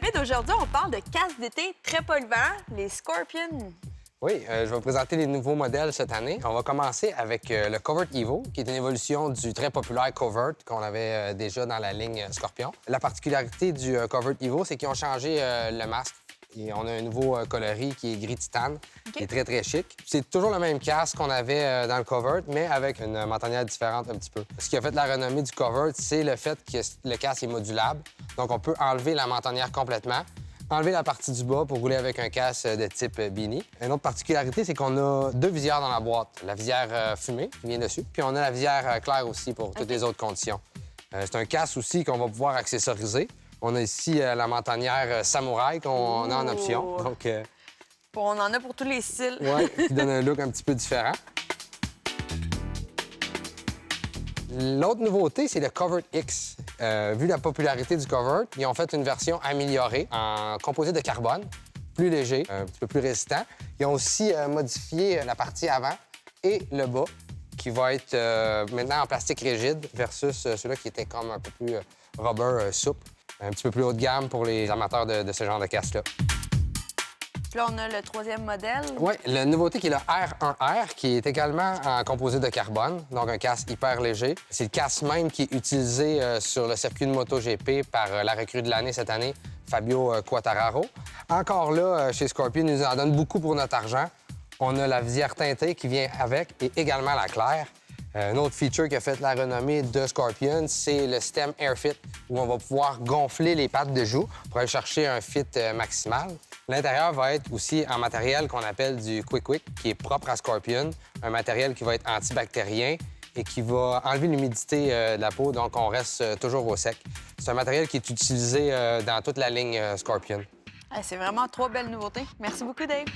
David, aujourd'hui, on parle de casques d'été très polluants, les Scorpion. Oui, je vais vous présenter les nouveaux modèles cette année. On va commencer avec le Covert Evo, qui est une évolution du très populaire Covert qu'on avait déjà dans la ligne Scorpion. La particularité du Covert Evo, c'est qu'ils ont changé le masque. Et on a un nouveau coloris qui est gris titane, qui est très, très chic. C'est toujours le même casque qu'on avait dans le Covert, mais avec une mentonnière différente un petit peu. Ce qui a fait la renommée du Covert, c'est le fait que le casque est modulable. Donc, on peut enlever la mentonnière complètement, enlever la partie du bas pour rouler avec un casque de type beanie. Une autre particularité, c'est qu'on a deux visières dans la boîte. La visière fumée qui vient dessus, puis on a la visière claire aussi pour toutes les autres conditions. C'est un casque aussi qu'on va pouvoir accessoriser. On a ici la mentonnière samouraï qu'on a en option. Donc, On en a pour tous les styles. ouais, qui donne un look un petit peu différent. L'autre nouveauté, c'est le Covert X. Vu la popularité du Covert, ils ont fait une version améliorée en composite de carbone, plus léger, un petit peu plus résistant. Ils ont aussi modifié la partie avant et le bas, qui va être maintenant en plastique rigide versus ceux-là qui étaient comme un peu plus rubber souple. Un petit peu plus haut de gamme pour les amateurs de ce genre de casque-là. Puis là, on a le troisième modèle. Oui, la nouveauté qui est le R1R, qui est également en composite de carbone, donc un casque hyper léger. C'est le casque même qui est utilisé sur le circuit de MotoGP par la recrue de l'année cette année, Fabio Quartararo. Encore là, chez Scorpion, ils nous en donnent beaucoup pour notre argent. On a la visière teintée qui vient avec et également la claire. Un autre feature qui a fait la renommée de Scorpion, c'est le système AirFit, où on va pouvoir gonfler les pattes de joue pour aller chercher un fit maximal. L'intérieur va être aussi en matériel qu'on appelle du Quick, qui est propre à Scorpion, un matériel qui va être antibactérien et qui va enlever l'humidité de la peau, donc on reste toujours au sec. C'est un matériel qui est utilisé dans toute la ligne Scorpion. C'est vraiment trois belles nouveautés. Merci beaucoup, Dave.